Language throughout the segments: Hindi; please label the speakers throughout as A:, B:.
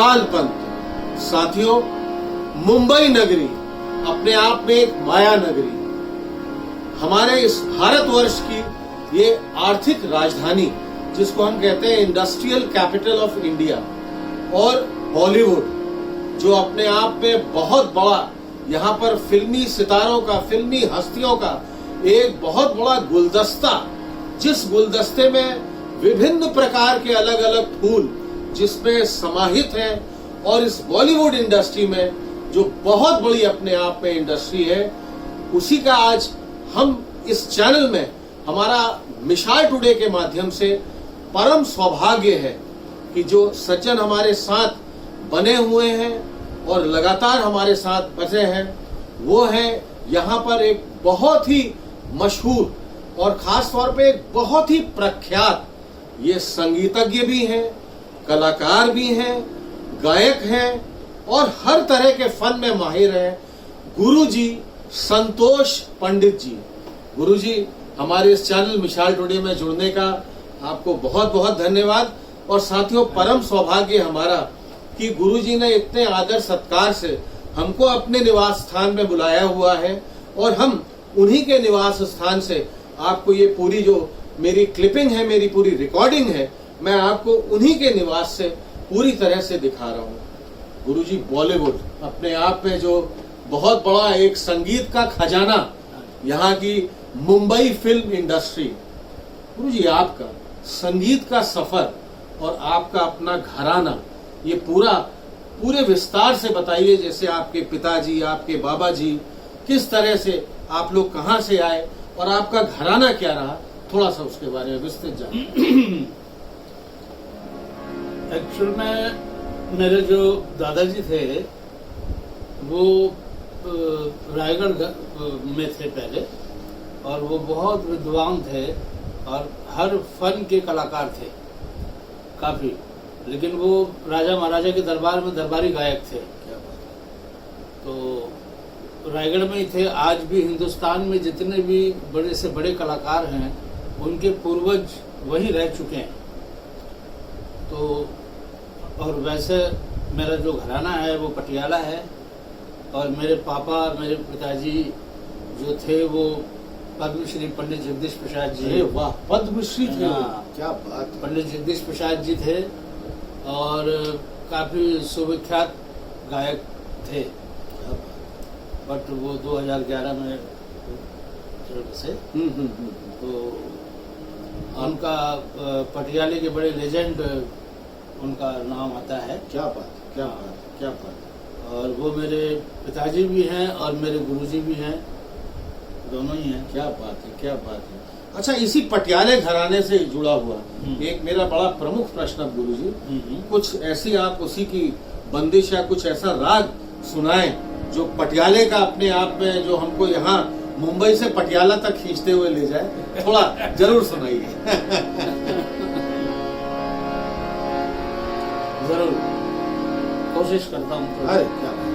A: कुणाल पंत। साथियों, मुंबई नगरी अपने आप में एक माया नगरी, हमारे इस भारतवर्ष की ये आर्थिक राजधानी जिसको हम कहते हैं इंडस्ट्रियल कैपिटल ऑफ इंडिया, और बॉलीवुड जो अपने आप में बहुत बड़ा, यहाँ पर फिल्मी सितारों का, फिल्मी हस्तियों का एक बहुत बड़ा गुलदस्ता, जिस गुलदस्ते में विभिन्न प्रकार के अलग अलग फूल जिसमें समाहित हैं, और इस बॉलीवुड इंडस्ट्री में जो बहुत बड़ी अपने आप में इंडस्ट्री है, उसी का आज हम इस चैनल में हमारा मिसाल टुडे के माध्यम से परम सौभाग्य है कि जो सज्जन हमारे साथ बने हुए हैं और लगातार हमारे साथ बचे हैं, वो है यहाँ पर एक बहुत ही मशहूर और खास तौर पे एक बहुत ही प्रख्यात, ये संगीतज्ञ भी हैं, कलाकार भी हैं, गायक हैं और हर तरह के फन में माहिर हैं, गुरुजी संतोष पंडित जी। गुरुजी, हमारे इस चैनल मिसाल टुडे में जुड़ने का आपको बहुत बहुत धन्यवाद। और साथियों, परम सौभाग्य हमारा कि गुरुजी ने इतने आदर सत्कार से हमको अपने निवास स्थान में बुलाया हुआ है, और हम उन्हीं के निवास स्थान से आपको ये पूरी जो मेरी क्लिपिंग है, मेरी पूरी रिकॉर्डिंग है, मैं आपको उन्हीं के निवास से पूरी तरह से दिखा रहा हूँ। गुरुजी, बॉलीवुड अपने आप में जो बहुत बड़ा एक संगीत का खजाना, यहाँ की मुंबई फिल्म इंडस्ट्री, गुरुजी आपका संगीत का सफर और आपका अपना घराना, ये पूरे विस्तार से बताइए। जैसे आपके पिताजी, आपके बाबा जी, किस तरह से आप लोग कहाँ से आए और आपका घराना क्या रहा, थोड़ा सा उसके बारे में विस्तृत जानिए।
B: एक्चुअल में मेरे जो दादाजी थे वो रायगढ़ में थे पहले, और वो बहुत विद्वान थे और हर फन के कलाकार थे काफी, लेकिन वो राजा महाराजा के दरबार में दरबारी गायक थे। तो रायगढ़ में ही थे। आज भी हिंदुस्तान में जितने भी बड़े से बड़े कलाकार हैं, उनके पूर्वज वहीं रह चुके हैं। तो और वैसे मेरा जो घराना है वो पटियाला है, और मेरे पापा, मेरे पिताजी जो थे वो पद्मश्री पंडित जगदीश प्रसाद जी।
A: वाह, पद्मश्री थे।
B: क्या बात। पंडित जगदीश प्रसाद जी थे और काफी सुविख्यात गायक थे, बट वो 2011 में से तो उनका पटियाले के बड़े लेजेंड उनका नाम आता है।
A: क्या बात, क्या बात, क्या बात।
B: और वो मेरे पिताजी भी हैं और मेरे गुरुजी भी हैं, दोनों ही हैं।
A: क्या बात है, क्या बात है। अच्छा, इसी पटियाले घराने से जुड़ा हुआ एक मेरा बड़ा प्रमुख प्रश्न अब गुरुजी, कुछ ऐसी आप उसी की बंदिश या कुछ ऐसा राग सुनाएं जो पटियाले का अपने आप में, जो हमको यहाँ मुंबई से पटियाला तक खींचते हुए ले जाए, थोड़ा जरूर सुनाइए।
B: जरूर कोशिश करता हूँ।
A: अरे क्या बात।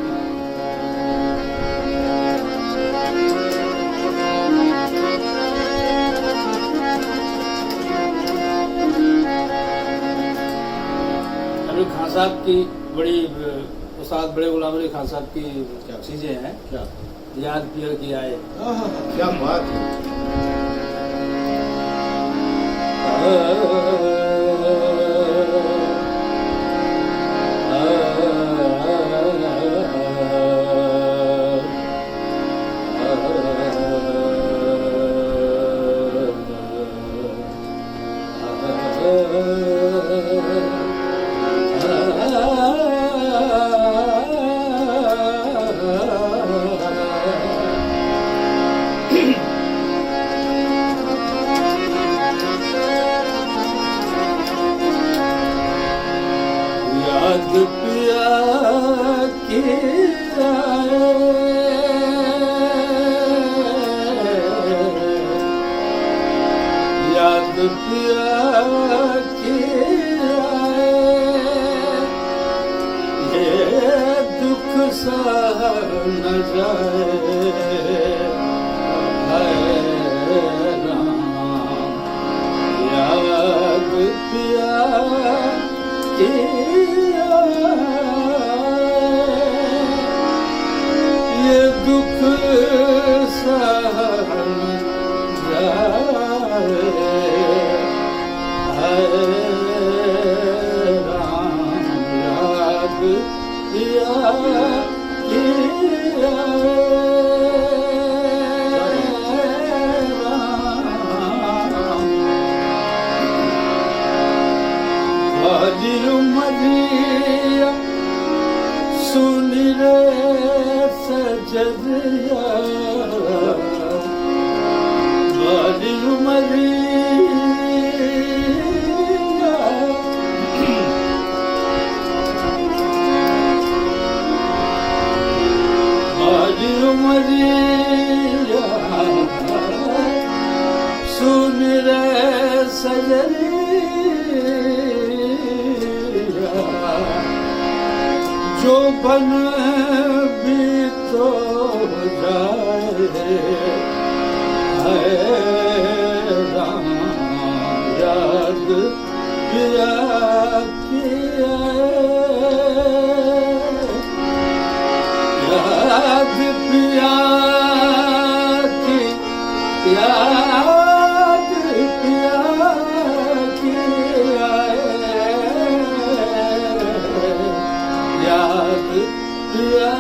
B: खान साहब की बड़ी, उस्ताद बड़े गुलाम अली खान साहब की क्या चीजें हैं,
A: क्या
B: याद पियर की आए।
A: क्या बात है।
B: Yeah. सजरिया बारी उमरिया बारी उमरिया सुन रे सजरिया जो बन भी तो जाए है राम याद पिया किया याद पिया की याद पिया किया याद पिया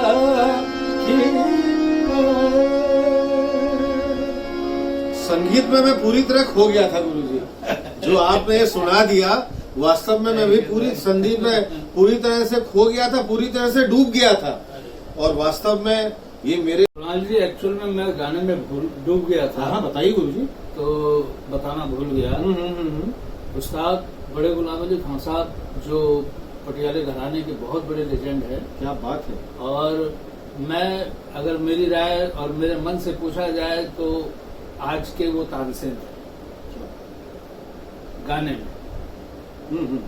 A: संगीत में मैं पूरी तरह खो गया था गुरुजी। जो आपने सुना दिया, वास्तव में मैं भी पूरी संगीत में पूरी तरह से खो गया था, पूरी तरह से डूब गया था। और वास्तव में ये मेरे
B: जी एक्चुअल में मैं गाने में डूब गया था।
A: हाँ बताइए गुरुजी।
B: तो बताना भूल गया। उस्ताद बड़े गुलाम अली खान साहब जो पटियाले घराने के बहुत बड़े लेजेंड है।
A: क्या बात है।
B: और मैं अगर मेरी राय और मेरे मन से पूछा जाए तो आज के वो तानसेन थे गाने में।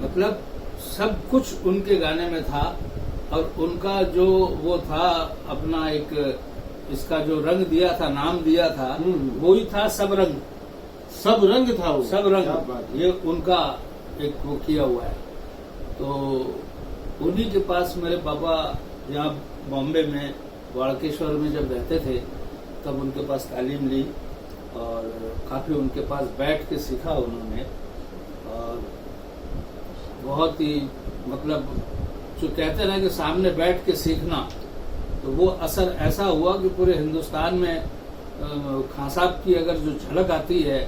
B: मतलब सब कुछ उनके गाने में था। और उनका जो वो था अपना एक इसका जो रंग दिया था, नाम दिया था, वो ही था सब रंग।
A: सब रंग था वो।
B: सब रंग ये उनका एक वो किया हुआ है। तो उन्हीं के पास मेरे पापा यहाँ बॉम्बे में वाड़केश्वर में जब रहते थे तब उनके पास तालीम ली और काफी उनके पास बैठ के सीखा उन्होंने। और बहुत ही मतलब जो कहते हैं ना कि सामने बैठ के सीखना, तो वो असर ऐसा हुआ कि पूरे हिंदुस्तान में खान साहब की अगर जो झलक आती है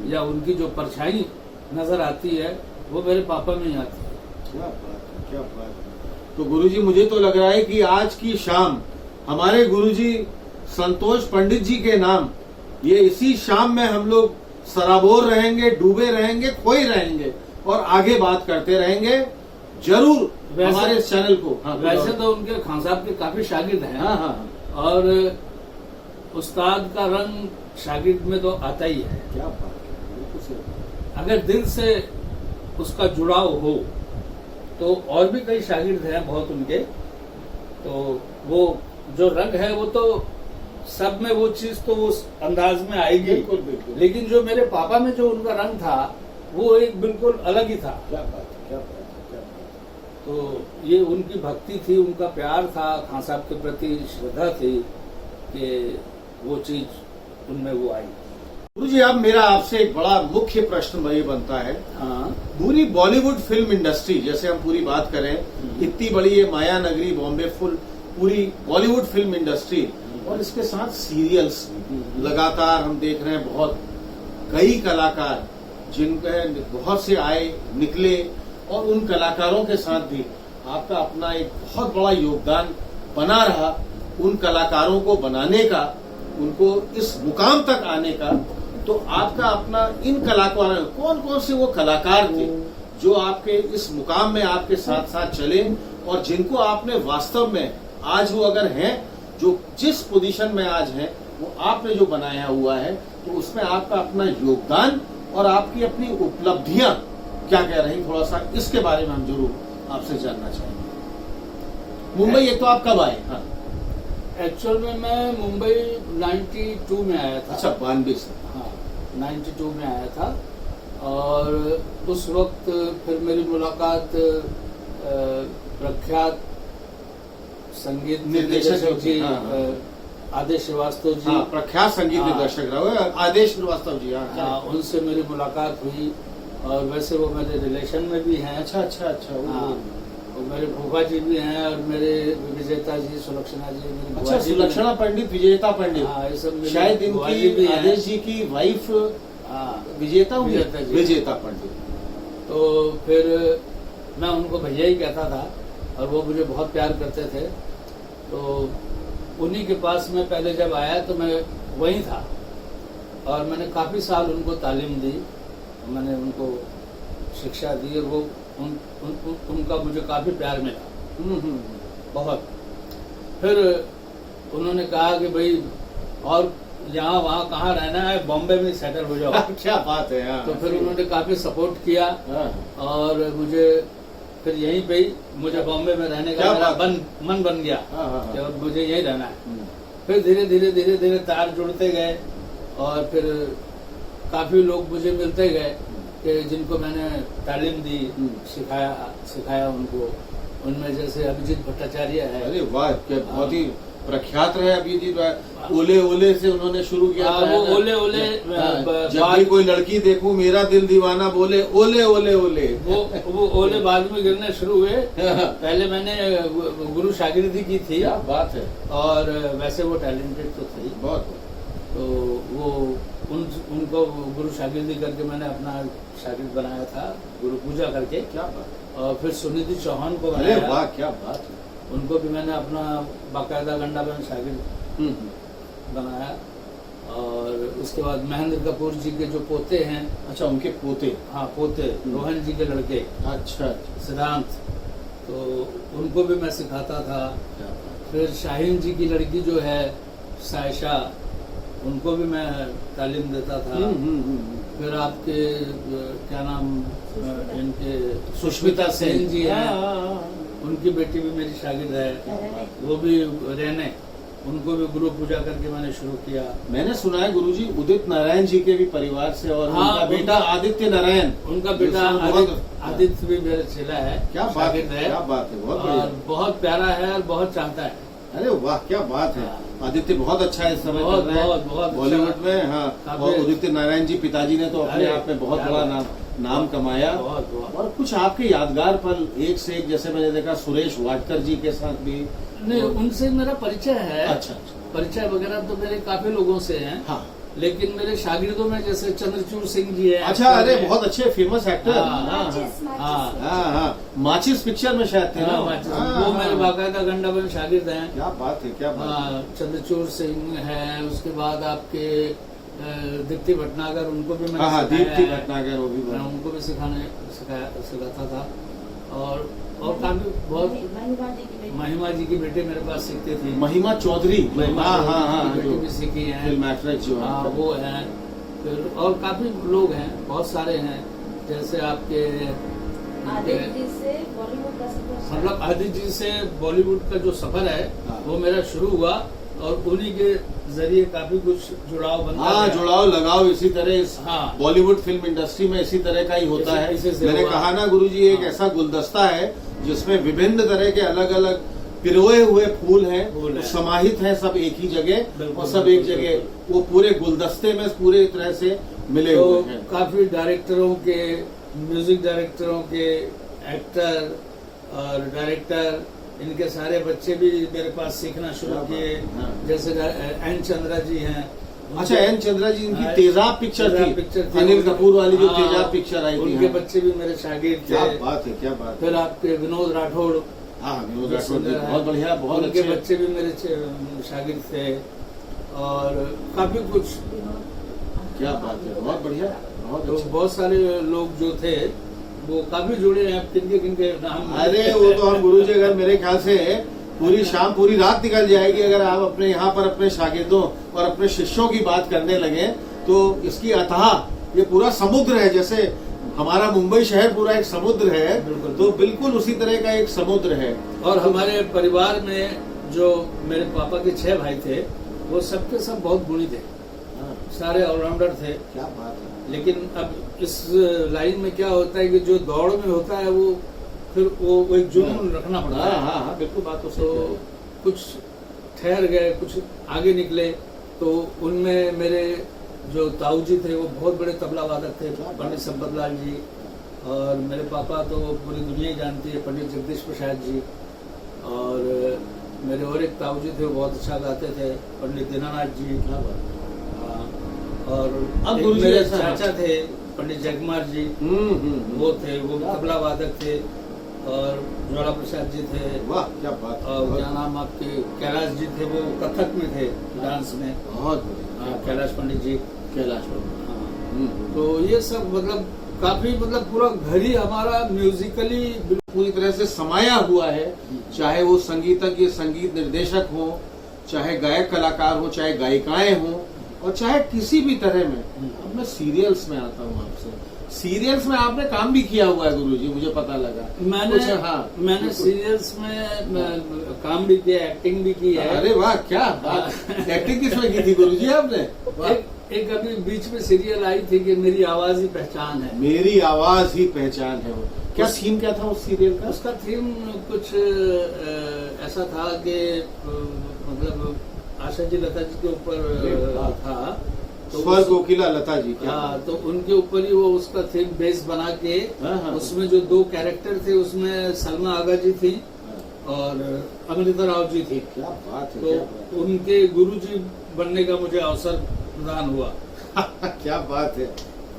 B: या उनकी जो परछाई नजर आती है वो मेरे पापा में ही आती है।
A: क्या बात है, क्या बात है। तो गुरुजी मुझे तो लग रहा है कि आज की शाम हमारे गुरुजी संतोष पंडित जी के नाम, ये इसी शाम में हम लोग सराबोर रहेंगे, डूबे रहेंगे, खोए रहेंगे और आगे बात करते रहेंगे जरूर हमारे इस चैनल को। हाँ,
B: वैसे तो उनके खान साहब के काफी शागिर्द हैं।
A: हाँ हाँ।
B: और उस्ताद का रंग शागिर्द में तो आता ही है।
A: क्या बात है, बिल्कुल सही।
B: अगर दिल से उसका जुड़ाव हो तो और भी कई शागिर्द हैं बहुत उनके। तो वो जो रंग है वो तो सब में वो चीज तो उस अंदाज में आएगी।
A: बिल्कुल बिल्कुल।
B: लेकिन जो मेरे पापा में जो उनका रंग था वो एक बिल्कुल अलग ही था।
A: क्या बात है, क्या बात है, क्या बात है।
B: तो ये उनकी भक्ति थी, उनका प्यार था, खान साहब के प्रति श्रद्धा थी कि वो चीज उनमें वो आई।
A: गुरुजी अब मेरा आपसे एक बड़ा मुख्य प्रश्न ये बनता है।
B: हाँ।
A: पूरी बॉलीवुड फिल्म इंडस्ट्री, जैसे हम पूरी बात करें, इतनी बड़ी ये माया नगरी बॉम्बे फुल पूरी बॉलीवुड फिल्म इंडस्ट्री और इसके साथ सीरियल्स लगातार हम देख रहे हैं। बहुत कई कलाकार जिनके बहुत से आए निकले और उन कलाकारों के साथ भी आपका अपना एक बहुत बड़ा योगदान बना रहा उन कलाकारों को बनाने का, उनको इस मुकाम तक आने का। तो आपका अपना इन कलाकारों, कौन कौन से वो कलाकार थे जो आपके इस मुकाम में आपके साथ साथ चले और जिनको आपने वास्तव में आज वो अगर हैं जो जिस पोजीशन में आज हैं वो आपने जो बनाया हुआ है, तो उसमें आपका अपना योगदान और आपकी अपनी उपलब्धियां क्या कह रही, थोड़ा सा इसके बारे में हम जरूर आपसे जानना चाहेंगे। मुंबई एक तो आप कब आए? हाँ।
B: एक्चुअल में मैं मुंबई 92 में आया था।
A: अच्छा, 92 से।
B: हाँ, 92 में आया था। और उस वक्त फिर मेरी मुलाकात प्रख्यात संगीत निर्देशक जी आदेश श्रीवास्तव जी,
A: प्रख्यात संगीत निर्देशक रहे आदेश श्रीवास्तव जी।
B: हाँ, उनसे मेरी मुलाकात हुई। और वैसे वो मेरे रिलेशन में भी हैं।
A: अच्छा अच्छा अच्छा।
B: हाँ, और मेरे भूपा जी भी हैं और मेरे विजेता जी, सुलक्षणा जी, मेरी
A: अच्छा, सुलक्षणा पंडित, विजेता पंडित।
B: हाँ, ये सब
A: शायद इनकी आदेश जी की वाइफ विजेता विजेता पंडित।
B: तो फिर मैं उनको भैया ही कहता था और वो मुझे बहुत प्यार करते थे। तो उन्हीं के पास में पहले जब आया तो मैं वहीं था और मैंने काफ़ी साल उनको तालीम दी, मैंने उनको शिक्षा दी और वो उनका मुझे काफ़ी प्यार मिला, बहुत। फिर उन्होंने कहा कि भाई और यहाँ वहाँ कहाँ रहना है, बॉम्बे में सेटल हो जाओ।
A: क्या बात है। हाँ,
B: तो फिर उन्होंने काफ़ी सपोर्ट किया
A: हाँ,
B: और मुझे फिर यहीं पे ही मुझे बॉम्बे में रहने का मेरा मन बन गया कि अब मुझे यहीं रहना है। फिर धीरे धीरे तार जुड़ते गए और फिर काफ़ी लोग मुझे मिलते गए कि जिनको मैंने तालीम दी, सिखाया उनको। उनमें जैसे अभिजीत भट्टाचार्य है।
A: अरे वाह, क्या बहुत ही प्रख्यात रहे अभिजीत। ओले से उन्होंने शुरू किया था।
B: वो ओले
A: जब भी कोई लड़की देखूं मेरा दिल दीवाना बोले ओले ओले ओले।
B: वो ओले बाद में गिरने शुरू हुए। पहले मैंने गुरु शागिर्दी की थी।
A: क्या बात है।
B: और वैसे वो टैलेंटेड तो थे
A: बहुत।
B: तो वो उनको गुरु शागिर्दी करके मैंने अपना शागिर्द बनाया था, गुरु पूजा करके।
A: क्या बात।
B: और फिर सुनिधि चौहान को
A: अरे वाह, क्या बात है।
B: उनको भी मैंने अपना बाकायदा गंडाबंद शागिर्द बनाया। और उसके बाद महेंद्र कपूर जी के जो पोते हैं।
A: अच्छा, उनके पोते।
B: हाँ, पोते रोहन जी के लड़के।
A: अच्छा,
B: सिद्धांत, तो उनको भी मैं सिखाता था। फिर शाहीन जी की लड़की जो है सायशा, उनको भी मैं तालीम देता था। फिर आपके क्या नाम इनके सुष्मिता सेन जी हैं, उनकी बेटी भी मेरी शागिर्द है, वो भी रहने, उनको भी गुरु पूजा करके मैंने शुरू किया।
A: मैंने सुना है गुरुजी उदित नारायण जी के भी परिवार से, और उनका बेटा आदित्य नारायण,
B: उनका बेटा आदित्य भी मेरा चेला है।
A: क्या बात है, क्या बात है। बहुत बढ़िया,
B: बहुत प्यारा है और बहुत चाहता है।
A: अरे वाह, क्या बात है। आदित्य बहुत अच्छा है इस समय कर रहे हैं बॉलीवुड में। हाँ, और उदित नारायण जी पिताजी ने तो अपने आप में बहुत बड़ा नाम कमाया। और कुछ आपके यादगार पल एक से एक, जैसे मैंने देखा सुरेश वाडकर जी के साथ भी।
B: नहीं, उनसे मेरा परिचय है।
A: अच्छा,
B: परिचय वगैरह तो मेरे काफी लोगों से हैं।
A: हाँ,
B: लेकिन मेरे शागिर्दों में जैसे चंद्रचूड़ सिंह जी है।
A: अच्छा, अरे बहुत अच्छे फेमस एक्टर।
B: हाँ,
A: माचिस पिक्चर में शायद थे ना।
B: वो मेरे बाकायदा गंडाबंद शागिर्द हैं।
A: क्या बात है, क्या बात है।
B: चंद्रचूड़ सिंह है, उसके बाद आपके दीप्ति भटनागर, उनको भी मैंने
A: दीप्ति भटनागर, वो भी
B: उनको भी सिखाता था। और काफी बहुत महिमा जी की बेटे मेरे पास सीखते थे।
A: महिमा चौधरी,
B: बेटी भी सीखी है,
A: फिल्म एक्ट्रेस जो है,
B: वो है। फिर और काफी लोग हैं, बहुत सारे हैं। जैसे आपके मतलब आदित्य जी से बॉलीवुड का जो सफर है वो मेरा शुरू हुआ और उन्हीं के जरिए काफी कुछ जुड़ाव बनता है।
A: जुड़ाव लगाओ इसी तरह बॉलीवुड फिल्म इंडस्ट्री में इसी तरह का ही होता है। मैंने कहा ना गुरुजी, एक ऐसा गुलदस्ता है जिसमें विभिन्न तरह के अलग अलग पिरोए हुए फूल हैं, तो समाहित हैं सब एक ही जगह, और सब एक जगह वो पूरे गुलदस्ते में पूरे तरह से मिले हुए हैं।
B: काफी डायरेक्टरों के, म्यूजिक डायरेक्टरों के, एक्टर और डायरेक्टर, इनके सारे बच्चे भी मेरे पास सीखना शुरू किए। जैसे एन चंद्रा जी हैं।
A: अच्छा, एन चंद्रा जी, इनकी तेजाब पिक्चर थी, अनिल कपूर वाली जो तेजाब पिक्चर आई थी,
B: उनके बच्चे भी मेरे शागिर्द थे।
A: क्या बात है, क्या बात है।
B: फिर आपके विनोद राठौड़,
A: विनोद राठौड़ बहुत बढ़िया, बहुत
B: उनके बच्चे भी मेरे शागिर्द थे। और काफी कुछ,
A: क्या बात है, बहुत बढ़िया,
B: बहुत सारे लोग जो थे वो काफी जुड़े हैं। किनके नाम,
A: अरे वो तो हम गुरुजी, अगर मेरे ख्याल से पूरी शाम पूरी रात निकल जाएगी अगर आप अपने यहाँ पर अपने शागिर्दों और अपने शिष्यों की बात करने लगे, तो इसकी अथाह ये पूरा समुद्र है। जैसे हमारा मुंबई शहर पूरा एक समुद्र है, तो बिल्कुल उसी तरह का एक समुद्र है।
B: और हमारे परिवार में जो मेरे पापा के 6 भाई थे, वो सबके सब बहुत गुणी थे, सारे ऑलराउंडर थे।
A: क्या बात है।
B: लेकिन अब इस लाइन में क्या होता है कि जो दौड़ में होता है वो फिर वो एक जुनून रखना पड़ता है।
A: हाँ, बिल्कुल बात तो
B: कुछ ठहर गए, कुछ आगे निकले। तो उनमें मेरे जो ताऊ जी थे वो बहुत बड़े तबला वादक थे, पंडित संपत लाल जी। और मेरे पापा तो पूरी दुनिया ही जानती है, पंडित जगदीश प्रसाद जी। और मेरे और एक ताऊ जी थे, वो बहुत अच्छा गाते थे, पंडित दीनानाथ जी। और अब मेरे चाचा थे पंडित जगकुमार जी, वो थे, वो तबला वादक थे। और ज्वाला प्रसाद जी थे,
A: वाह क्या बात है,
B: और
A: बहुत-
B: क्या नाम आपके कैलाश जी थे, वो कथक में थे डांस में।
A: बहुत बढ़िया।
B: हाँ, कैलाश पंडित जी।
A: कैलाश बाबू।
B: हाँ, तो ये सब मतलब काफी मतलब पूरा घर ही हमारा म्यूजिकली
A: पूरी तरह से समाया हुआ है, चाहे वो संगीतज्ञ, संगीत निर्देशक हो, चाहे गायक कलाकार हो, चाहे गायिकाएं हो, और चाहे किसी भी तरह में। अब मैं सीरियल्स में आता हूँ आपसे, सीरियल्स में आपने काम भी किया हुआ है गुरुजी, मुझे पता लगा।
B: मैंने सीरियल्स में काम भी किया, एक्टिंग भी की है।
A: अरे वाह क्या बात, एक्टिंग किसमें की थी गुरुजी आपने?
B: एक अभी बीच में सीरियल आई थी कि मेरी आवाज ही पहचान है।
A: मेरी आवाज ही पहचान है। वो क्या थीम क्या था उस सीरियल का?
B: उसका थीम कुछ ऐसा था कि मतलब आशा जी लता जी के ऊपर था। तो
A: स्वर कोकिला लता जी।
B: हाँ, तो उनके ऊपर ही वो उसका थीम बेस बना के,
A: हाँ।
B: उसमें जो 2 कैरेक्टर थे उसमें सलमा आगा जी थी और अमृता राव जी थी।
A: क्या बात है,
B: तो
A: क्या बात
B: उनके गुरुजी बनने का मुझे अवसर प्रदान हुआ।
A: है। क्या बात है,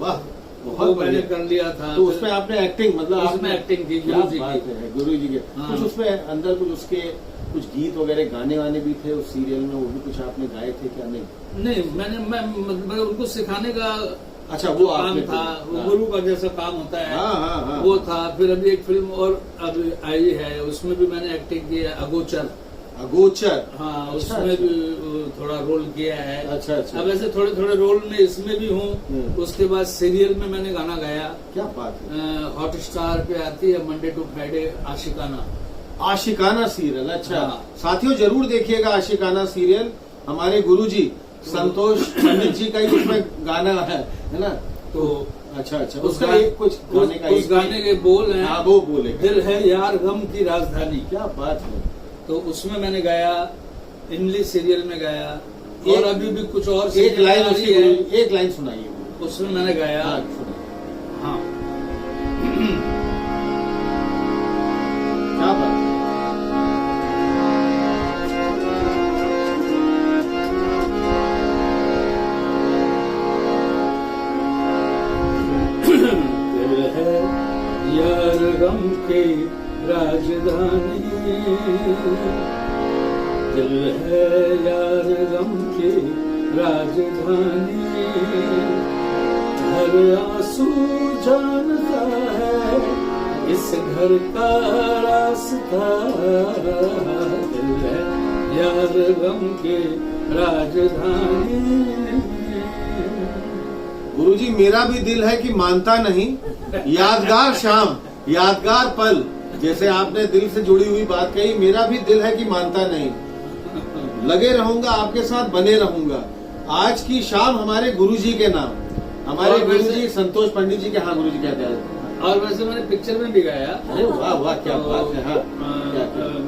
A: वाह
B: वो
A: बहुत
B: मैंने
A: बढ़िया।
B: कर लिया था।
A: तो उसमें आपने एक्टिंग, मतलब
B: उसमें एक्टिंग की
A: क्या
B: गुरुजी
A: बात
B: की।
A: है, गुरुजी के।
B: हाँ।
A: कुछ उसमें अंदर कुछ उसके कुछ गीत वगैरह गाने वाने भी थे उस सीरियल में, वो भी कुछ आपने गाए थे क्या? नहीं
B: नहीं, मैं उनको सिखाने का
A: अच्छा, वो
B: काम
A: आपने
B: था, वो
A: हाँ।
B: गुरु का जैसा काम होता है।
A: हाँ।
B: वो था। फिर अभी एक फिल्म और अभी आई है, उसमें भी मैंने एक्टिंग की है, अगोचर।
A: अगोचर।
B: हाँ,
A: अच्छा,
B: उसमें
A: अच्छा।
B: भी थोड़ा रोल किया है।
A: अच्छा।
B: अब ऐसे थोड़े थोड़े रोल में इसमें भी हूँ।
A: हम्म।
B: उसके बाद सीरियल में मैंने गाना गाया।
A: क्या बात है।
B: हॉट स्टार पे आती है मंडे टू फ्राइडे, आशिकाना।
A: आशिकाना सीरियल, अच्छा।
B: हाँ।
A: साथियों जरूर देखिएगा आशिकाना सीरियल, हमारे गुरुजी संतोष पंडित जी का ही उसमें गाना है ना?
B: तो
A: अच्छा,
B: उसका
A: उसका एक कुछ गाने का
B: उस गाने के बोल हैं,
A: हाँ वो बोले।
B: दिल है यार गम की राजधानी।
A: क्या बात है।
B: तो उसमें मैंने गाया, इंग्लिश सीरियल में गाया, और अभी भी कुछ और
A: एक
B: सीरियल
A: लाइन
B: आ रही
A: उसकी
B: है,
A: एक लाइन सुनाइए।
B: उसमें मैंने गाया।
A: हाँ, सुनाइए।
B: हाँ,
A: क्या बात है।
B: दिल है यार गम की राजधानी, दिल है यार गम की राजधानी, हर आंसू जानता है इस घर का रास्ता, दिल है यार गम की राजधानी।
A: गुरुजी मेरा भी दिल है कि मानता नहीं, यादगार शाम, यादगार पल, जैसे आपने दिल से जुड़ी हुई बात कही, मेरा भी दिल है कि मानता नहीं, लगे रहूंगा आपके साथ, बने रहूंगा। आज की शाम हमारे गुरुजी के नाम, हमारे गुरुजी संतोष पंडित जी के। हाँ गुरुजी कहते हैं।
B: और वैसे मैंने पिक्चर में भी गाया।
A: अरे वाह वाह क्या बात है। हाँ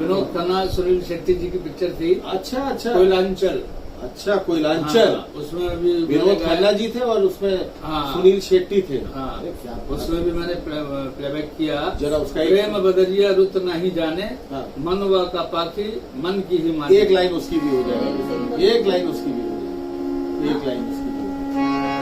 B: विनोद खन्ना, सुनील शेट्टी जी की पिक्चर थी।
A: अच्छा।
B: कोयलांचल।
A: अच्छा, कोयलांचल।
B: हाँ, उसमें भी
A: विनोद खन्ना जी थे और उसमें
B: हाँ।
A: सुनील शेट्टी थे।
B: हाँ,
A: अरे क्या बात है।
B: उसमें भी मैंने प्लेबैक किया।
A: जरा उसका
B: प्रेम बदरिया रुत नहीं जाने,
A: हाँ।
B: मनवा का पाखी मन की ही माने।
A: एक लाइन उसकी भी हो जाएगी, एक लाइन उसकी भी हो जाएगी, एक लाइन उसकी भी हो जाएगी।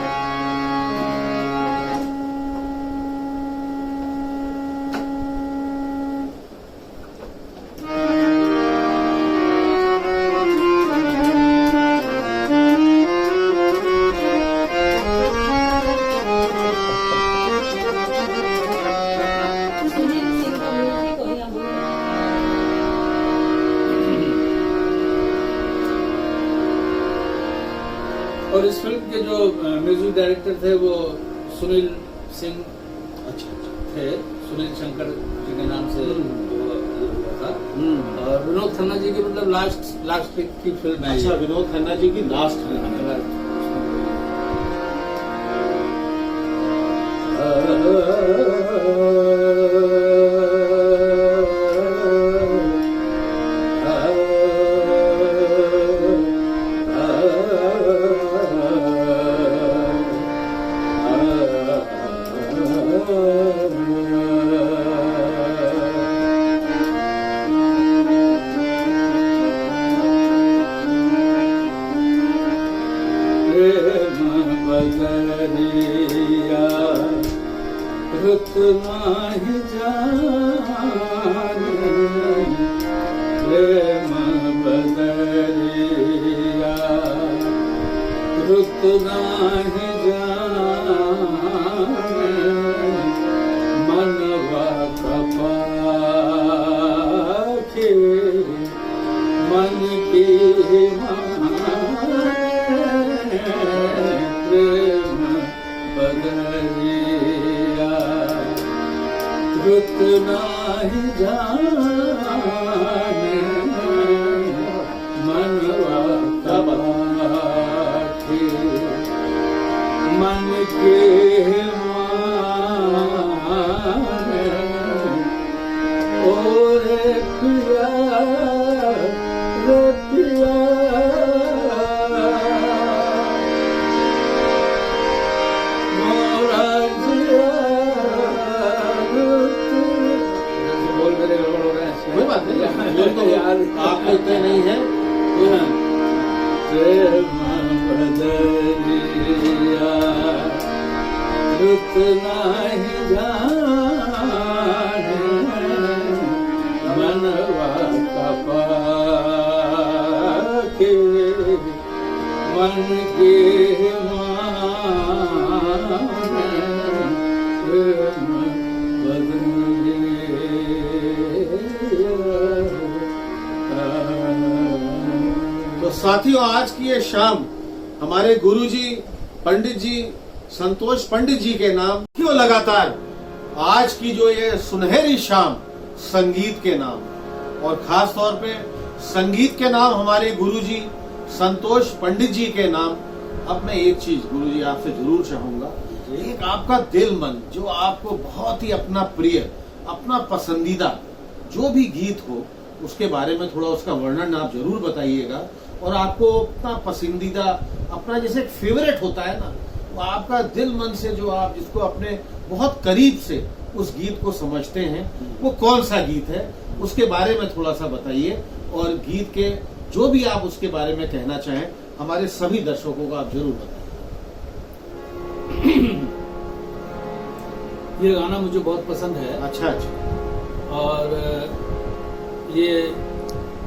B: और इस फिल्म के जो म्यूजिक डायरेक्टर थे वो सुनील सिंह
A: अच्छा।
B: थे, सुनील शंकर जी के नाम से वो हुआ था।
A: हम्म।
B: और विनोद खन्ना जी की मतलब लास्ट की फिल्म है।
A: अच्छा, विनोद खन्ना जी की लास्ट फिल्म है।
B: रुत नाही जाने प्रेम बदरिया, रुत नाही जाने मनवा कपाखे, मन की माने प्रेम बदरिया, रुत नाही जाने मनवा कपाखे, मन के माने और पिया रे पिया, मोरा जिया बोल मेरे गड़बड़ हो रहे हैं।
A: कोई बात नहीं, बोल तो
B: यार
A: आपको इतने नहीं है।
B: प्रेम बदरिया, रुत नाही जाने मनवा कपाखे, मन के माने प्रेम बदरिया।
A: तो साथियों, आज की ये शाम हमारे गुरुजी पंडित जी संतोष पंडित जी के नाम क्यों लगातार आज की जो ये सुनहरी शाम संगीत के नाम, और खास तौर पे संगीत के नाम हमारे गुरुजी संतोष पंडित जी के नाम। अब मैं एक चीज गुरुजी आपसे जरूर चाहूंगा, एक आपका दिल मन जो आपको बहुत ही अपना प्रिय, अपना पसंदीदा जो भी गीत हो उसके बारे में थोड़ा उसका वर्णन आप जरूर बताइएगा। और आपको अपना पसंदीदा, अपना जैसे फेवरेट होता है ना, वो आपका दिल मन से जो आप जिसको अपने बहुत करीब से उस गीत को समझते हैं, वो कौन सा गीत है उसके बारे में थोड़ा सा बताइए। और गीत के जो भी आप उसके बारे में कहना चाहें हमारे सभी दर्शकों को आप जरूर बताइए।
B: ये गाना मुझे बहुत पसंद है।
A: अच्छा अच्छा।
B: और ये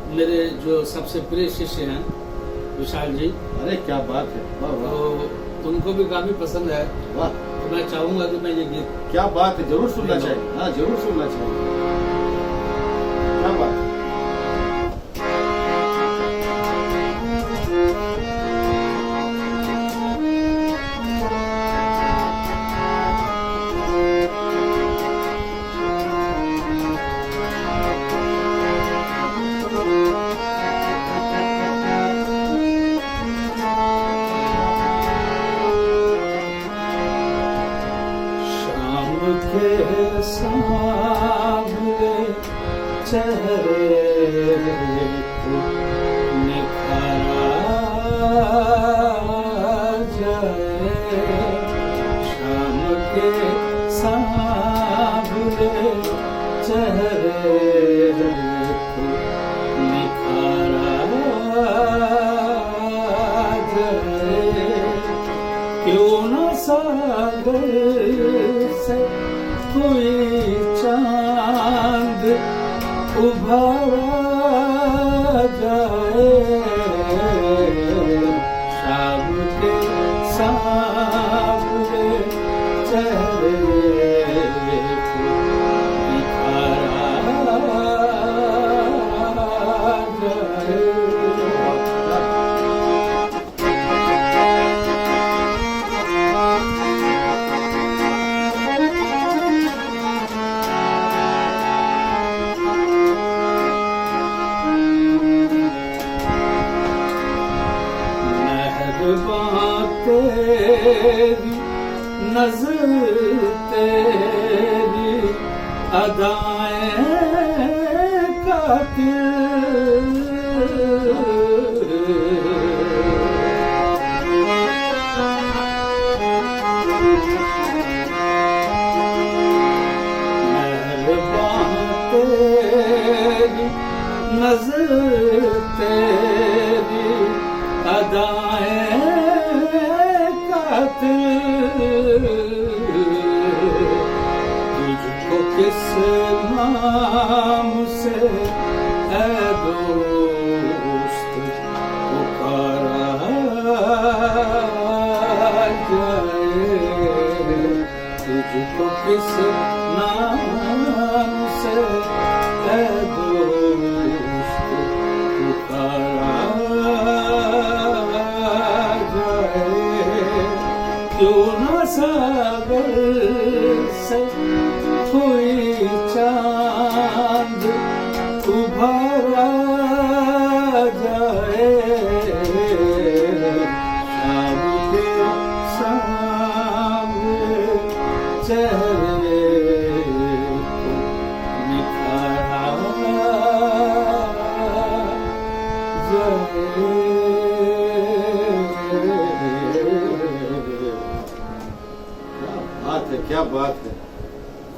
B: मेरे जो सबसे प्रिय शिष्य हैं विशाल जी,
A: अरे क्या बात है, वाह वाह,
B: तो तुमको भी काफी पसंद है।
A: वाह,
B: तो मैं चाहूंगा कि मैं ये गीत,
A: क्या बात है, जरूर सुनना चाहिए। हाँ, जरूर सुनना चाहिए। क्या बात है।
B: सामने चेहरे को निखारा जाए, शाम के सामने चेहरे को निखारा जाए, क्यों न सागर से कोई चांद उभरा जाए, शाम के सामने चेहरे को निखारा जाए। तेरी नजर तेरी अदाएं कातिल, मेहरबान तेरी नजर तेरी अदाएं तुझको किस नाम से है दोस्त पुकारा जाए, क्यों न सागर से कोई चांद उभरा जाए, शाम के सामने चेहरे को निखारा जाए।
A: क्या बात है,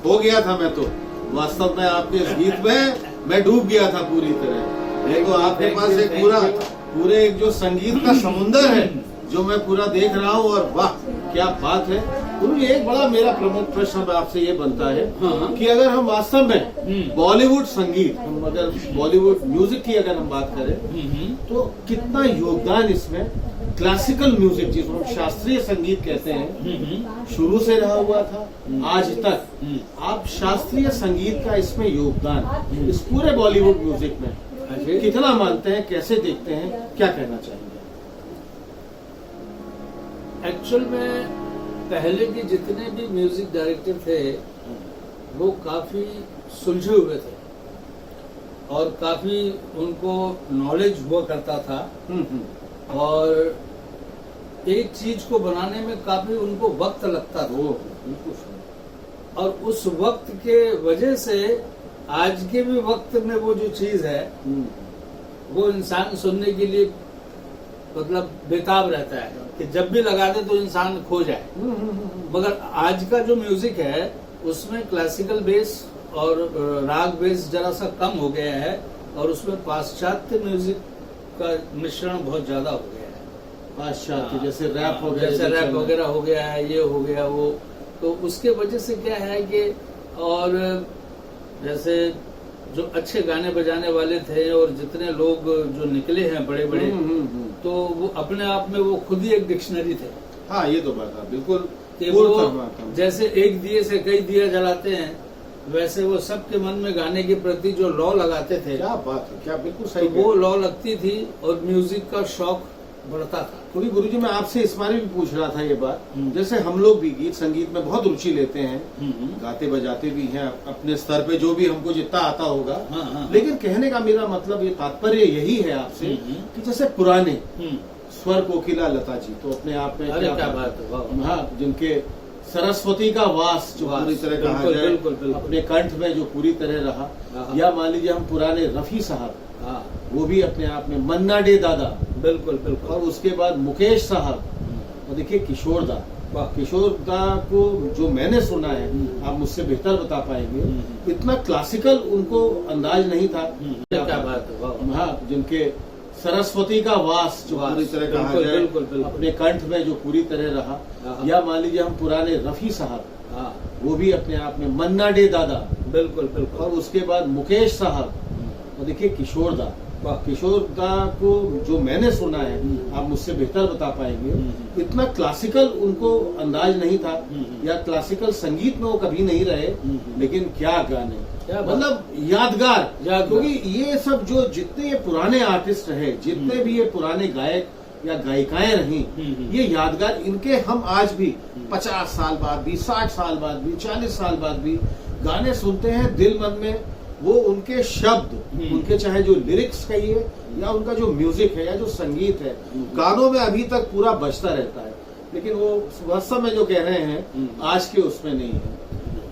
A: खो गया था मैं तो वास्तव में आपके इस गीत में, मैं डूब गया था पूरी तरह। ये तो आपके पास एक पूरे एक जो संगीत का समुंदर है जो मैं पूरा देख रहा हूँ, और वाह क्या बात है। गुरुजी, एक बड़ा मेरा प्रमुख प्रश्न अब आपसे ये बनता है कि अगर हम वास्तव में बॉलीवुड संगीत, हम अगर बॉलीवुड म्यूजिक की अगर हम बात करें तो कितना योगदान इसमें क्लासिकल म्यूजिक, जिसको हम शास्त्रीय संगीत कहते हैं, शुरू से रहा हुआ था आज तक। आप शास्त्रीय संगीत का इसमें योगदान इस पूरे बॉलीवुड म्यूजिक में कितना मानते हैं, कैसे देखते हैं, क्या कहना चाहेंगे?
B: एक्चुअल में पहले के जितने भी म्यूजिक डायरेक्टर थे वो काफी सुलझे हुए थे और काफी उनको नॉलेज हुआ करता था, और एक चीज को बनाने में काफी उनको वक्त लगता था। और उस वक्त के वजह से आज के भी वक्त में वो जो चीज है वो इंसान सुनने के लिए मतलब बेताब रहता है कि जब भी लगा दे तो इंसान खो जाए। मगर आज का जो म्यूजिक है उसमें क्लासिकल बेस और राग बेस जरा सा कम हो गया है, और उसमें पाश्चात्य म्यूजिक का मिश्रण बहुत ज्यादा हो गया है।
A: पाश्चात्य जैसे रैप हो गया,
B: जैसे रैप वगैरह हो गया है, ये हो गया वो, तो उसके वजह से क्या है कि और जैसे जो अच्छे गाने बजाने वाले थे और जितने लोग जो निकले हैं बड़े बड़े, तो वो अपने आप में वो खुद ही एक डिक्शनरी थे।
A: हाँ, ये तो बात है बिल्कुल।
B: कि वो जैसे एक दिए से कई दिया जलाते हैं, वैसे वो सबके मन में गाने के प्रति जो लौ लगाते थे।
A: क्या बात है, क्या बिल्कुल सही।
B: तो वो लौ लगती थी और म्यूजिक का शौक बढ़ता था।
A: क्योंकि गुरुजी मैं आपसे इस बारे में भी पूछ रहा था ये बात, जैसे हम लोग भी गीत संगीत में बहुत रुचि लेते हैं, गाते बजाते भी हैं अपने स्तर पे जो भी हमको जितना आता होगा। लेकिन कहने का मेरा मतलब ये तात्पर्य यही है आपसे कि जैसे पुराने स्वर कोकिला लता जी तो अपने आप में क्या बात है, हाँ, जिनके सरस्वती का वास जो पूरी तरह कहा जाए अपने कंठ में जो पूरी तरह रहा, या मान लीजिए हम पुराने रफी साहब, वो भी अपने आप में, मन्ना डे दादा, बिल्कुल बिल्कुल, और उसके बाद मुकेश साहब, और देखिए किशोर दा। किशोर दा को जो मैंने सुना है, आप मुझसे बेहतर बता पाएंगे, इतना क्लासिकल उनको अंदाज नहीं था। क्या बात है, हाँ, जिनके सरस्वती का वास जो पूरी तरह कहा जाए अपने कंठ में जो पूरी तरह रहा, या मान लीजिए हम पुराने रफी साहब, वो भी अपने आप में, मन्ना डे दादा, बिल्कुल बिल्कुल, और उसके बाद मुकेश साहब, और देखिए किशोर दा। किशोर दा को जो मैंने सुना है, आप मुझसे बेहतर बता पाएंगे, इतना क्लासिकल उनको अंदाज नहीं था, या क्लासिकल संगीत में वो कभी नहीं रहे, लेकिन क्या गाने, मतलब यादगार। क्योंकि ये सब जो जितने ये पुराने आर्टिस्ट रहे, जितने भी ये पुराने गायक या गायिकाएं रही, ये यादगार, इनके हम आज भी 50 साल बाद भी, 60 साल बाद भी, 40 साल बाद भी गाने सुनते हैं, दिल मन में वो उनके शब्द, उनके चाहे जो लिरिक्स कहिए या उनका जो म्यूजिक है या जो संगीत है, गानों में अभी तक पूरा बजता रहता है। लेकिन वो वास्तव में जो कह रहे हैं आज के उसमें नहीं है।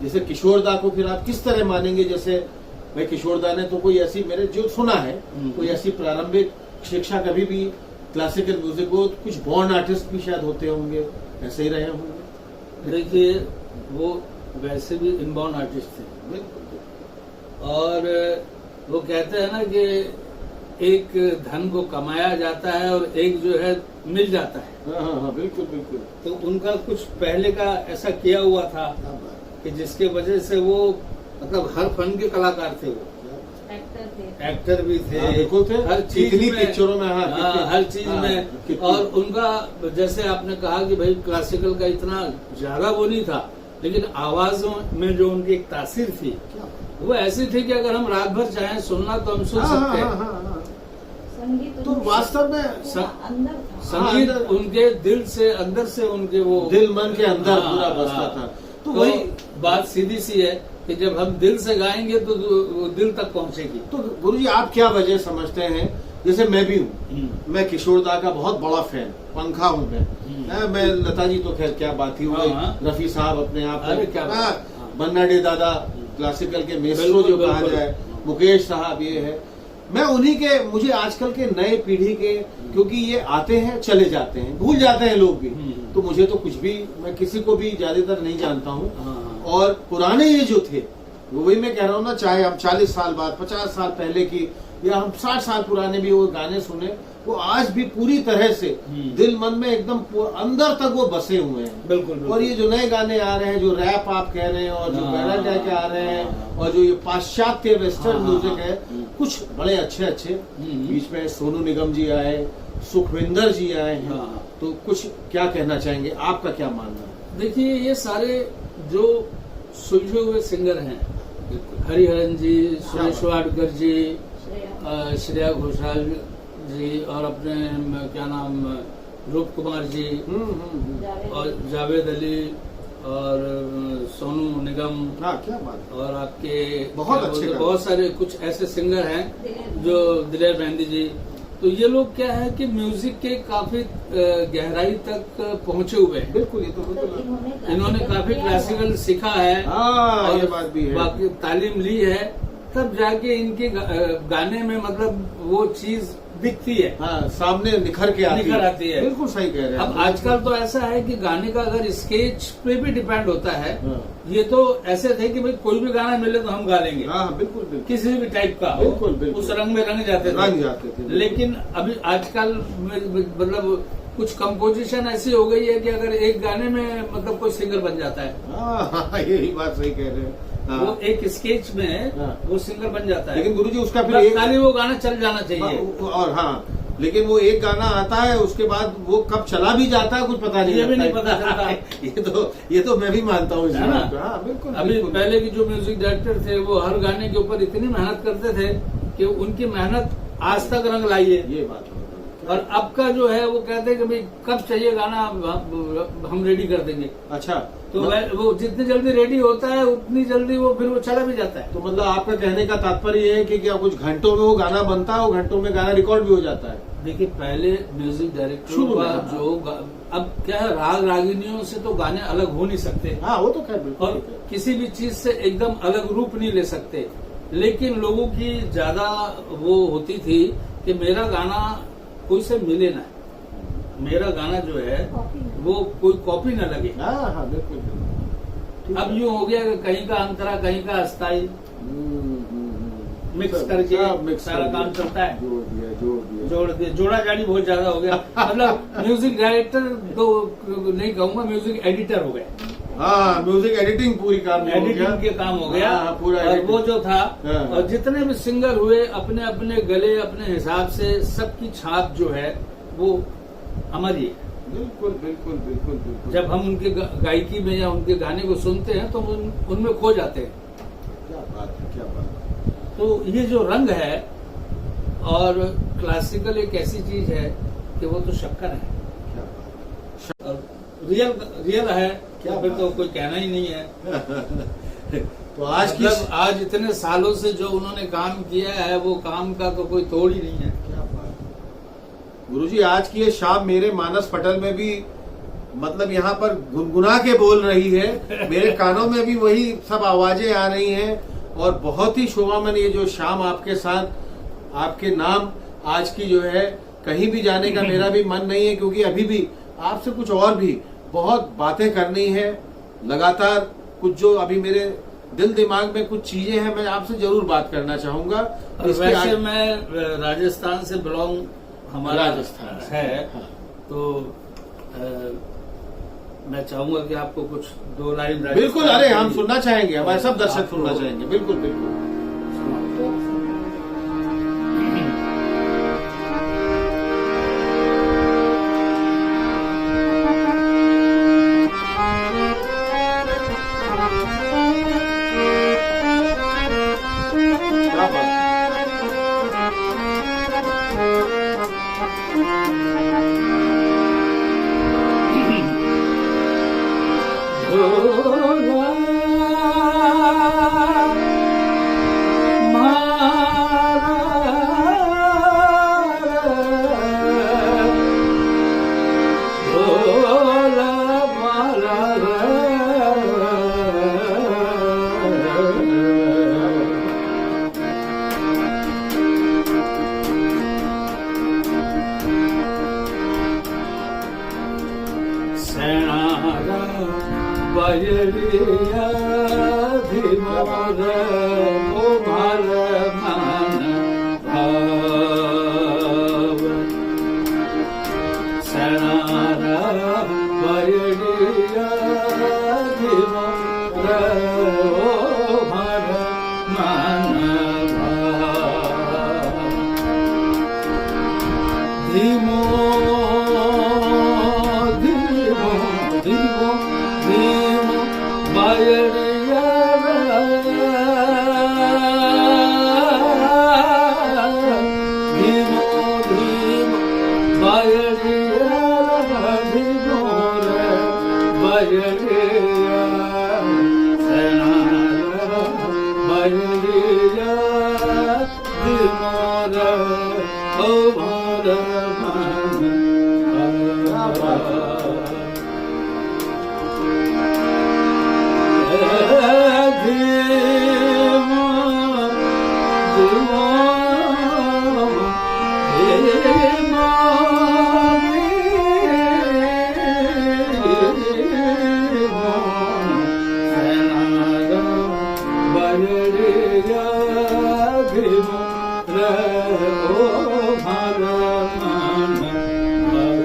A: जैसे किशोर दा को फिर आप किस तरह मानेंगे? जैसे भाई किशोर दा ने तो कोई ऐसी, मैंने जो सुना है, कोई ऐसी प्रारंभिक शिक्षा कभी भी क्लासिकल म्यूजिक को, कुछ बॉर्न आर्टिस्ट भी शायद होते होंगे, ऐसे ही रहे होंगे।
B: देखिए वो वैसे भी इनबॉर्न आर्टिस्ट थे, और वो कहते हैं ना कि एक धन को कमाया जाता है और एक जो है मिल जाता है।
A: हाँ, बिल्कुल बिल्कुल।
B: तो उनका कुछ पहले का ऐसा किया हुआ था कि जिसके वजह से वो मतलब हर फन के कलाकार थे, वो एक्टर भी थे,
A: बिल्कुल थे,
B: हर चीज में,
A: पिक्चरों में,
B: हर चीज में। और उनका जैसे आपने कहा कि भाई क्लासिकल का इतना ज्यादा वो नहीं था, लेकिन आवाजों में जो उनकी एक तासीर थी वो ऐसी थी कि अगर हम रात भर चाहें सुनना तो हम सुन सकते हैं।
C: संगीत
A: तो वास्तव में
C: अंदर था।
B: संगीत
A: हाँ,
B: उनके दिल से अंदर से उनके वो
A: दिल मन के अंदर
B: हाँ,
A: पूरा बसता
B: हाँ।
A: था।
B: तो
A: तो
B: वही बात सीधी सी है कि जब हम दिल से गाएंगे तो वो दिल तक पहुंचेगी।
A: तो गुरुजी आप क्या वजह समझते हैं, जैसे मैं भी हूँ, मैं किशोरदा का बहुत बड़ा फैन, पंखा हूँ मैं लता जी तो खैर क्या बात ही हो गई,
B: हाँ।
A: रफी साहब अपने आप
B: अरे क्या
A: में,
B: बात।
A: बन्ना डे दादा क्लासिकल के मेस्ट्रो
B: बिल्कुल,
A: जो कहा
B: बिल्कुल।
A: जाए, मुकेश साहब ये है, मैं उन्हीं के, मुझे आजकल के नए पीढ़ी के, क्योंकि ये आते हैं चले जाते हैं, भूल जाते हैं लोग भी, तो मुझे तो कुछ भी, मैं किसी को भी ज्यादातर नहीं जानता हूँ।
B: हाँ।
A: और पुराने ये जो थे, वही मैं कह रहा हूँ ना, चाहे हम 40 साल बाद, 50 साल पहले की, या हम 60 साल पुराने भी वो गाने सुने, वो आज भी पूरी तरह से दिल मन में एकदम अंदर तक वो बसे हुए हैं।
B: बिल्कुल, बिल्कुल।
A: और ये जो नए गाने आ रहे हैं, जो रैप आप कह रहे हैं, और जो बैलेड के आ रहे हैं, और जो ये पाश्चात्य वेस्टर्न म्यूजिक है, कुछ बड़े अच्छे अच्छे, बीच में सोनू निगम जी आए, सुखविंदर जी आए हैं, तो कुछ क्या कहना चाहेंगे, आपका क्या मानना है?
B: देखिए ये सारे जो सुलझे हुए सिंगर हैं, हरिहरन जी, सुरेश वाडकर जी, श्रेया घोषाल जी, और अपने क्या नाम रूप कुमार जी, और जावेद अली, और सोनू निगम,
A: क्या बात,
B: और आपके
A: बहुत अच्छे गाने।
B: बहुत सारे कुछ ऐसे सिंगर हैं जो दिलेर मेहंदी जी। तो ये लोग क्या है कि म्यूजिक के काफी गहराई तक पहुंचे हुए हैं।
A: बिल्कुल, ये तो बिल्कुल
B: इन्होंने काफी क्लासिकल सीखा है,
A: हाँ, ये बात भी है।
B: बाकी तालीम ली है, तब जाके इनके गाने में मतलब वो चीज दिखती है,
A: हाँ, सामने निखर के आती
B: निखर आती है।
A: बिल्कुल सही कह रहे हैं।
B: अब आजकल तो ऐसा है कि गाने का अगर स्केच पे भी डिपेंड होता है।
A: हाँ।
B: ये तो ऐसे थे कि भाई कोई भी गाना मिले तो हम गा लेंगे,
A: हाँ, बिल्कुल बिल्कुल,
B: किसी भी टाइप का हो,
A: बिल्कुल, बिल्कुल।
B: उस रंग में रंग जाते
A: थे।
B: लेकिन अभी आजकल मतलब कुछ कंपोजिशन ऐसी हो गई है कि अगर एक गाने में मतलब कोई सिंगर बन जाता है,
A: हाँ, यही बात सही कह रहे हैं। हाँ।
B: वो एक स्केच में
A: हाँ।
B: वो सिंगर बन जाता है,
A: लेकिन गुरुजी उसका फिर
B: बस
A: एक,
B: खाली वो गाना चल जाना चाहिए।
A: और हाँ, लेकिन वो एक गाना आता है, उसके बाद वो कब चला भी जाता है कुछ पता नहीं,
B: ये भी
A: लगता
B: नहीं
A: है।
B: पता चलता।
A: ये तो मैं भी मानता हूँ इस
B: है ना?
A: बात को। हाँ, बिल्कुल
B: अभी
A: बिल्कुल।
B: पहले की जो म्यूजिक डायरेक्टर थे वो हर गाने के ऊपर इतनी मेहनत करते थे कि उनकी मेहनत आज तक रंग लाई है।
A: ये बात है।
B: और अब का जो है वो कहते हैं कि भाई कब चाहिए गाना हम रेडी कर देंगे।
A: अच्छा,
B: तो वो जितनी जल्दी रेडी होता है उतनी जल्दी वो फिर वो चला भी जाता है।
A: तो मतलब आपका कहने का तात्पर्य ये है कि क्या कुछ घंटों में वो गाना बनता है, वो घंटों में गाना रिकॉर्ड भी हो जाता है?
B: देखिए पहले म्यूजिक डायरेक्टर
A: शुरू में,
B: का
A: हाँ।
B: जो अब क्या है, राग रागिनियों से तो गाने अलग हो नहीं सकते,
A: हाँ, वो तो खैर बिल्कुल
B: और
A: ठीक है।
B: किसी भी चीज से एकदम अलग रूप नहीं ले सकते। लेकिन लोगों की ज्यादा वो होती थी कि मेरा गाना कोई से मिले ना, मेरा गाना जो है वो कोई कॉपी ना लगे।
A: हाँ, हाँ, बिल्कुल बिल्कुल। ठीक
B: अब
A: है।
B: यूं हो गया कि कहीं का अंतरा कहीं का अस्थाई मिक्स
A: सब
B: करके
A: मिक्स
B: सारा
A: कर
B: काम
A: दिया,
B: चलता है।
A: जोड़ दिया।
B: जोड़ा जाड़ी बहुत ज्यादा हो गया। मतलब म्यूजिक डायरेक्टर तो नहीं कहूंगा, म्यूजिक एडिटर हो गए,
A: हाँ, म्यूजिक एडिटिंग पूरी काम हो गया।
B: एडिटिंग के काम हो गया।
A: हाँ, पूरा
B: और
A: editing।
B: वो जो था,
A: हाँ।
B: और जितने भी सिंगर हुए अपने अपने गले अपने हिसाब से, सबकी छाप जो है वो हमारी है।
A: बिल्कुल बिल्कुल बिल्कुल बिल्कुल।
B: जब हम उनके गायकी में या उनके गाने को सुनते हैं तो उनमें खो जाते हैं।
A: क्या बात है, क्या बात है।
B: तो ये जो रंग है, और क्लासिकल एक ऐसी चीज है कि वो तो शक्कर है,
A: क्या बात
B: और रियल है,
A: क्या
B: फिर
A: बात
B: तो
A: है।
B: कोई कहना ही नहीं है।
A: है। तो आज की
B: मतलब आज इतने सालों से जो उन्होंने काम किया है वो काम का तो कोई तोड़ ही नहीं है।
A: क्या बात है। गुरुजी, आज की ये शाम मेरे मानस पटल में भी मतलब यहाँ पर गुनगुना के बोल रही है, मेरे कानों में भी वही सब आवाजें आ रही हैं, और बहुत ही शोभामन ये जो शाम आपके साथ, आपके नाम आज की जो है, कहीं भी जाने का मेरा भी मन नहीं है, क्योंकि अभी भी आपसे कुछ और भी बहुत बातें करनी है। लगातार कुछ जो अभी मेरे दिल दिमाग में कुछ चीजें हैं, मैं आपसे जरूर बात करना चाहूंगा।
B: और वैसे मैं राजस्थान से बिलोंग, हमारा
A: राजस्थान से,
B: है,
A: हाँ।
B: तो मैं चाहूंगा कि आपको कुछ 2 लाइन
A: बिल्कुल, अरे हम सुनना चाहेंगे, हमारे सब दर्शक सुनना चाहेंगे। बिल्कुल बिल्कुल।
B: मोर उभार मन भाव सणारा बयड़िया मोर उभार मन भाव धीमो धीमो धीमो धीमो बयड़िया धीमो धीमो बयड़िया धीमो रे बयड़िया सणारा बयड़िया धीमो रे उभार मन भाव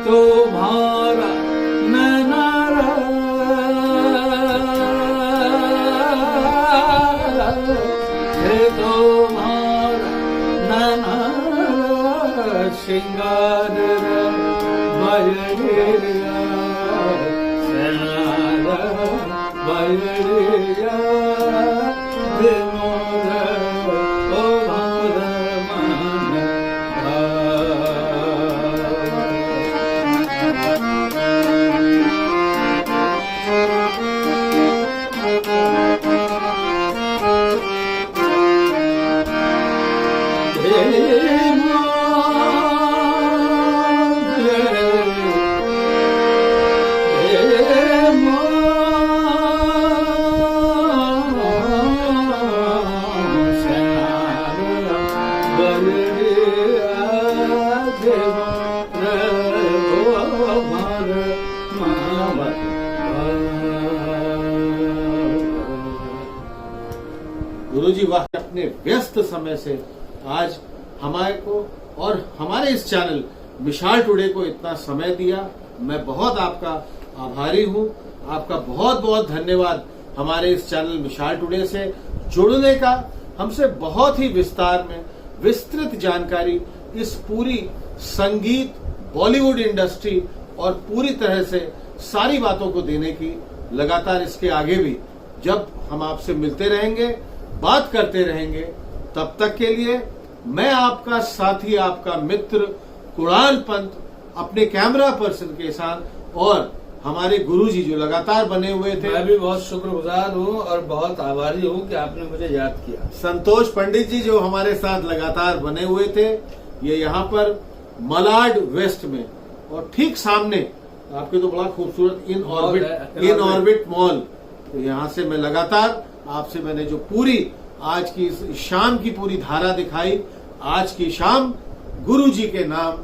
B: तुम्हारा ननारा है तुम्हारा ननारा श्रृंगार बयड़िया सणारा बयड़िया मोर उभार मन
A: गुरुजी वाह, अपने व्यस्त समय से आज हमारे को और हमारे इस चैनल मिसाल टुडे को इतना समय दिया। मैं बहुत आपका आभारी हूँ। आपका बहुत बहुत धन्यवाद हमारे इस चैनल मिसाल टुडे से जुड़ने का। हमसे बहुत ही विस्तार में विस्तृत जानकारी इस पूरी संगीत बॉलीवुड इंडस्ट्री और पूरी तरह से सारी बातों को देने की लगातार इसके आगे भी जब हम आपसे मिलते रहेंगे, बात करते रहेंगे, तब तक के लिए मैं आपका साथी, आपका मित्र कुणाल पंत अपने कैमरा पर्सन के साथ और हमारे गुरुजी जो लगातार बने हुए थे।
B: मैं भी बहुत शुक्रगुजार हूँ और बहुत आभारी हूँ कि आपने मुझे याद किया।
A: संतोष पंडित जी जो हमारे साथ लगातार बने हुए थे, ये यहाँ पर मलाड वेस्ट में और ठीक सामने आपके तो बड़ा खूबसूरत इन ऑर्बिट मॉल। तो यहाँ से मैं लगातार आपसे मैंने जो पूरी आज की शाम की पूरी धारा दिखाई, आज की शाम गुरुजी के नाम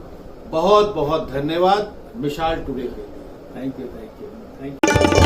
A: बहुत बहुत धन्यवाद मिसाल टुडे के लिए।
B: Thank you.